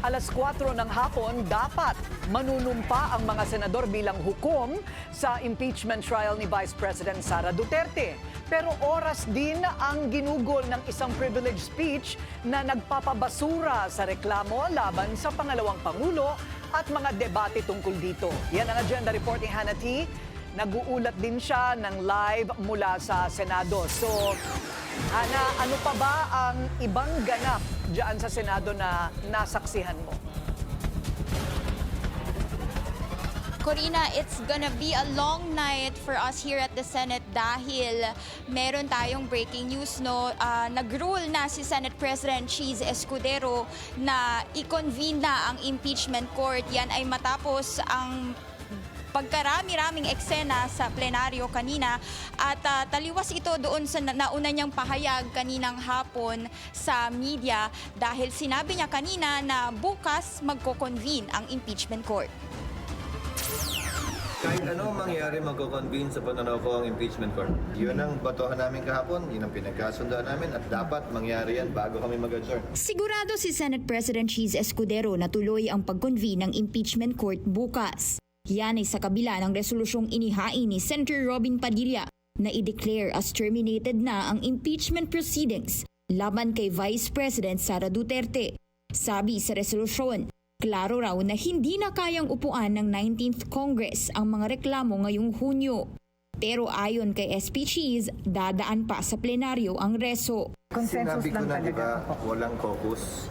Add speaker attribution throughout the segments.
Speaker 1: Alas 4 ng hapon, dapat manunumpa ang mga senador bilang hukom sa impeachment trial ni Vice President Sara Duterte. Pero oras din ang ginugol ng isang privilege speech na nagpapabasura sa reklamo laban sa pangalawang Pangulo at mga debate tungkol dito. Yan ang agenda report ni Hannah T. Nag-uulat din siya ng live mula sa Senado. So, Hannah, ano pa ba ang ibang ganap diyan sa Senado na nasaksihan mo?
Speaker 2: Corina, it's gonna be a long night for us here at the Senate dahil meron tayong breaking news, no? Nag-rule na si Senate President Cheese Escudero na i-convene na ang impeachment court. Yan ay matapos ang pagkarami-raming eksena sa plenaryo kanina at taliwas ito doon sa nauna niyang pahayag kaninang hapon sa media dahil sinabi niya kanina na bukas magko-convene ang impeachment court.
Speaker 3: Kahit ano mangyari, magko-convene sa pananaw ko ang impeachment court. Yun ang batohan namin kahapon, yun ang pinagkasundoan namin at dapat mangyari yan bago kami mag-adjourn.
Speaker 2: Sigurado si Senate President Cheese Escudero na tuloy ang pag-convene ng impeachment court bukas. Yan ay sa kabila ng resolusyong inihain ni Senator Robin Padilla na i-declare as terminated na ang impeachment proceedings laban kay Vice President Sara Duterte. Sabi sa resolusyon, klaro raw na hindi na kayang upuan ng 19th Congress ang mga reklamo ngayong Hunyo. Pero ayon kay SP Cheese, dadaan pa sa plenaryo ang reso.
Speaker 3: Sinabi ko na, di ba, walang caucus.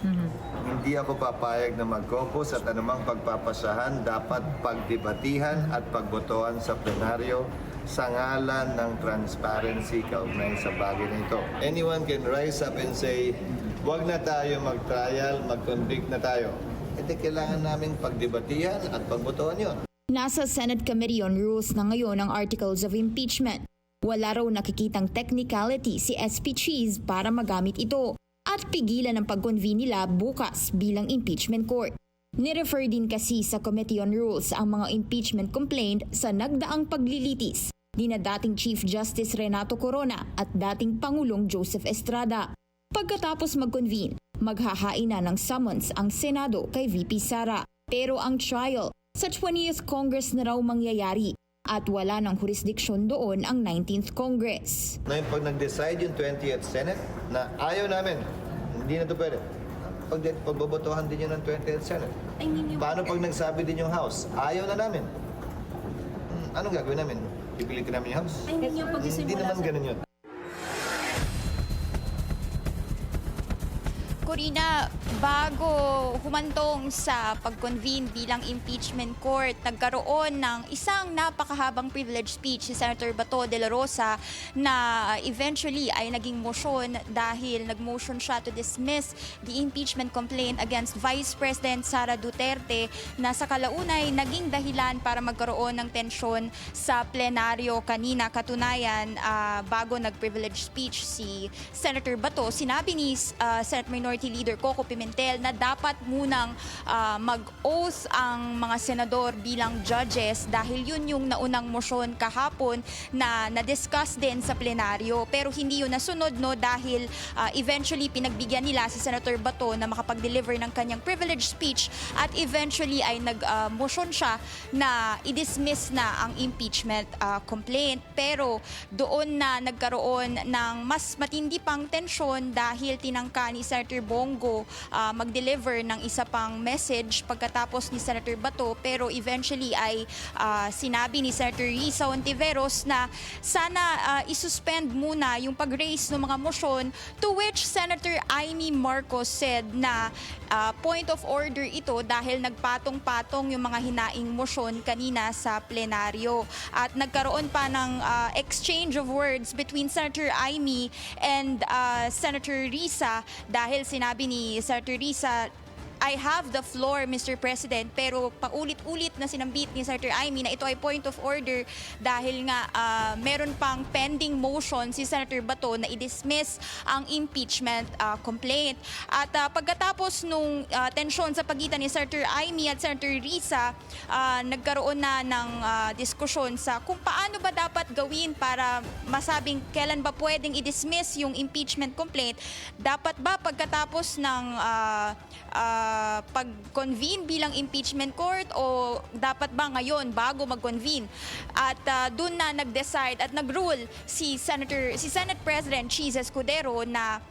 Speaker 3: Hindi ako papayag na mag-caucus at anumang pagpapasahan dapat pagdebatihan at pagbotohan sa plenaryo sa ngalan ng transparency kaugnay sa bagay na ito. Anyone can rise up and say, wag na tayo mag-trial, mag-convict na tayo. Ito kailangan naming pagdebatihan at pagbotohan yun.
Speaker 2: Nasa Senate Committee on Rules na ngayon ang Articles of Impeachment. Wala raw nakikitang technicality si SP Cheese para magamit ito at pigilan ang pag-convene nila bukas bilang impeachment court. Nirefer din kasi sa Committee on Rules ang mga impeachment complaint sa nagdaang paglilitis ni na dating Chief Justice Renato Corona at dating Pangulong Joseph Estrada. Pagkatapos mag-convene, maghahain na ng summons ang Senado kay VP Sara. Pero ang trial sa 20th Congress na raw mangyayari at wala ng jurisdiksyon doon ang 19th Congress.
Speaker 3: Ngayon pag nag-decide yung 20th Senate na ayaw namin, hindi na ito pwede. Pagbobotohan din yun ng 20th Senate. Paano pag nagsabi din yung House, ayaw na namin? Anong gagawin namin? Pipilitin namin yung House? Hindi naman ganun yun.
Speaker 2: Corina, bago humantong sa pag-convene bilang impeachment court, nagkaroon ng isang napakahabang privilege speech si Senator Bato de la Rosa na eventually ay naging motion dahil nag-motion siya to dismiss the impeachment complaint against Vice President Sara Duterte na sa kalaunay naging dahilan para magkaroon ng tensyon sa plenaryo kanina. Katunayan, bago nag-privilege speech si Senator Bato, sinabi ni Senate Minority Leader Coco Pimentel na dapat munang mag-oath ang mga senador bilang judges dahil yun yung naunang motion kahapon na na-discuss din sa plenaryo. Pero hindi yun nasunod, no, dahil eventually pinagbigyan nila si Senator Bato na makapag-deliver ng kanyang privilege speech at eventually ay nag-motion siya na i-dismiss na ang impeachment complaint. Pero doon na nagkaroon ng mas matindi pang tensyon dahil tinangka ni Senator Bongo mag-deliver ng isa pang message pagkatapos ni Senator Bato, pero eventually ay sinabi ni Senator Risa Hontiveros na sana isuspend muna yung pag-raise ng mga motion, to which Senator Amy Marcos said na point of order ito dahil nagpatong-patong yung mga hinaing motion kanina sa plenaryo at nagkaroon pa ng exchange of words between Senator Amy and Senator Risa dahil sinabi ni Senator Risa, I have the floor, Mr. President, pero paulit-ulit na sinambit ni Senator Amy na ito ay point of order dahil nga meron pang pending motion si Senator Bato na i-dismiss ang impeachment complaint. At pagkatapos nung tensyon sa pagitan ni Senator Amy at Senator Risa, nagkaroon na ng diskusyon sa kung paano ba dapat gawin para masabing kailan ba pwedeng i-dismiss yung impeachment complaint. Dapat ba pagkatapos ng pag-convene bilang impeachment court o dapat ba ngayon bago mag-convene? At doon na nag-decide at nag-rule si Senate President Cheese Escudero na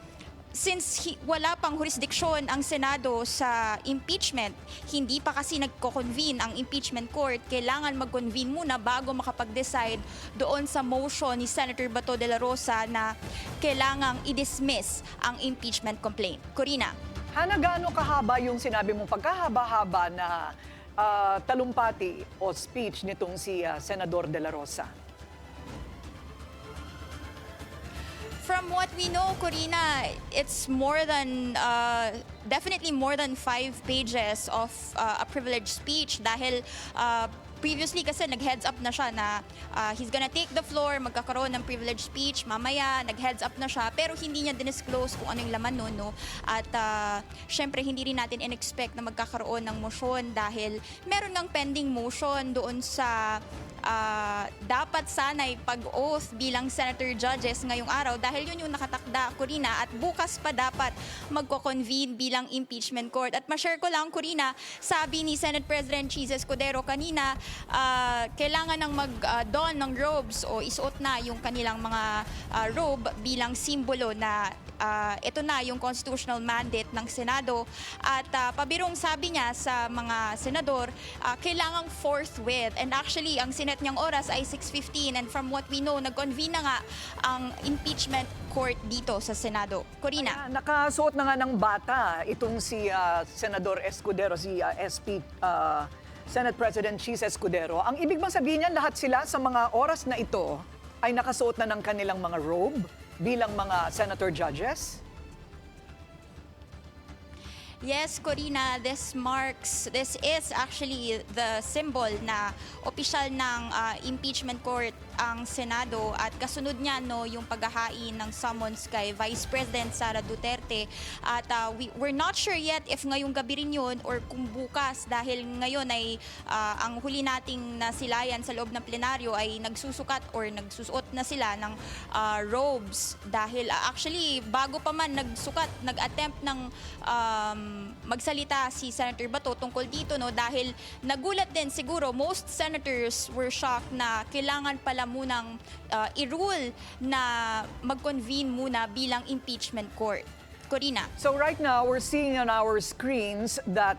Speaker 2: since wala pang jurisdiction ang Senado sa impeachment, hindi pa kasi nagko-convene ang impeachment court, kailangan mag-convene muna bago makapag-decide doon sa motion ni Senator Bato de la Rosa na kailangang i-dismiss ang impeachment complaint. Corina.
Speaker 1: Hana, gaano kahaba yung sinabi mong pagkahaba-haba na talumpati o speech nitong si Senador de la Rosa?
Speaker 2: From what we know, Corina, it's more than, definitely more than 5 pages of a privileged speech dahil previously kasi nag-heads up na siya na he's gonna take the floor, magkakaroon ng privileged speech, mamaya nag-heads up na siya, pero hindi niya dinisclose kung ano yung laman nun, no? At syempre hindi rin natin in-expect na magkakaroon ng motion dahil meron ng pending motion doon sa dapat sana'y pag-oath bilang senator judges ngayong araw dahil yun yung nakatakda, Corina, at bukas pa dapat magko-convene bilang impeachment court. At ma-share ko lang, Corina, sabi ni Senate President Cheese Escudero kanina, kailangan ng mag-don ng robes o isuot na yung kanilang mga robe bilang simbolo na ito na yung constitutional mandate ng Senado. At pabirong sabi niya sa mga senador, kailangang forthwith. And actually, ang sinet niyang oras ay 6:15. And from what we know, nag-convene na nga ang impeachment court dito sa Senado. Corina.
Speaker 1: Nakasuot na nga ng bata itong si Senador Escudero, si SP Senate President Cheese Escudero. Ang ibig bang sabihin niyan, lahat sila sa mga oras na ito ay nakasuot na ng kanilang mga robe bilang mga senator judges?
Speaker 2: Yes, Corina, this is actually the symbol na opisyal ng impeachment court ang Senado at kasunod niya no yung paghahain ng summons kay Vice President Sara Duterte at we're not sure yet if ngayong gabi rin yun or kung bukas dahil ngayon ay ang huli nating nasilayan sa loob ng plenaryo ay nagsusukat or nagsusuot na sila ng robes dahil actually bago pa man nag-attempt ng magsalita si Senator Bato tungkol dito no dahil nagulat din siguro most senators were shocked na kailangan pala munang i-rule na mag-convene muna bilang impeachment court. Corina.
Speaker 1: So right now, we're seeing on our screens that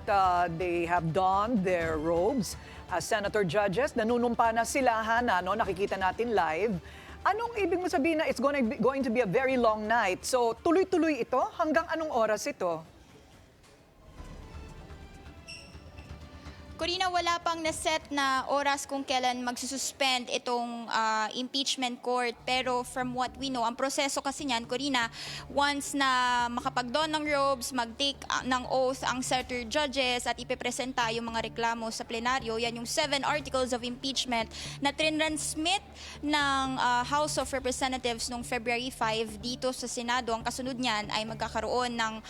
Speaker 1: they have donned their robes as senator judges. Nanunumpa na sila, Hana, no? Nakikita natin live. Anong ibig mo sabihin na it's going to be a very long night? So tuloy-tuloy ito? Hanggang anong oras ito?
Speaker 2: Corina, wala pang naset na oras kung kailan magsususpend itong impeachment court. Pero from what we know, ang proseso kasi niyan, Corina, once na makapag-don ng robes, mag-take ng oath ang senator judges at ipipresenta yung mga reklamo sa plenaryo, yan yung 7 articles of impeachment na trinransmit ng House of Representatives noong February 5 dito sa Senado. Ang kasunod niyan ay magkakaroon ng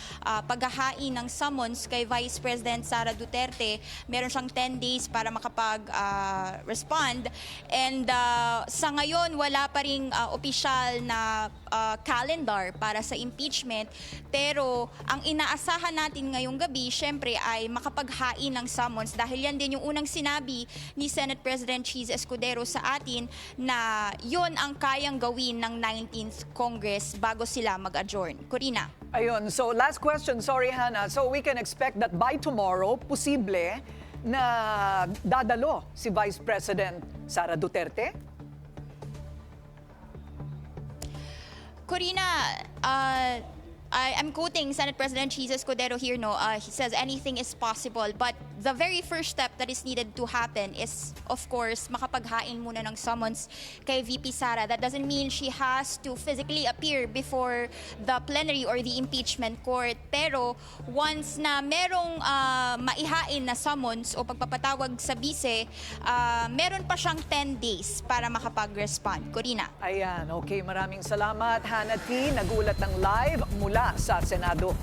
Speaker 2: paghahain ng summons kay Vice President Sara Duterte. Meron siyang 10 days para makapag-respond. And sa ngayon, wala pa ring opisyal na calendar para sa impeachment. Pero ang inaasahan natin ngayong gabi, syempre ay makapaghain ng summons dahil yan din yung unang sinabi ni Senate President Cheese Escudero sa atin na yon ang kayang gawin ng 19th Congress bago sila mag-adjourn. Corina.
Speaker 1: Ayun, so last question, sorry Hana. So we can expect that by tomorrow, posible na dadalo si Vice President Sara Duterte?
Speaker 2: Corina, I'm quoting Senate President Cheese Escudero here, no? He says anything is possible, but the very first step that is needed to happen is, of course, makapaghain muna ng summons kay VP Sara. That doesn't mean she has to physically appear before the plenary or the impeachment court. Pero once na merong maihain na summons o pagpapatawag sa bise, meron pa siyang 10 days para makapag-respond. Corina.
Speaker 1: Ayan, okay. Maraming salamat, Hana T. Nagulat ng live mula sa Senado.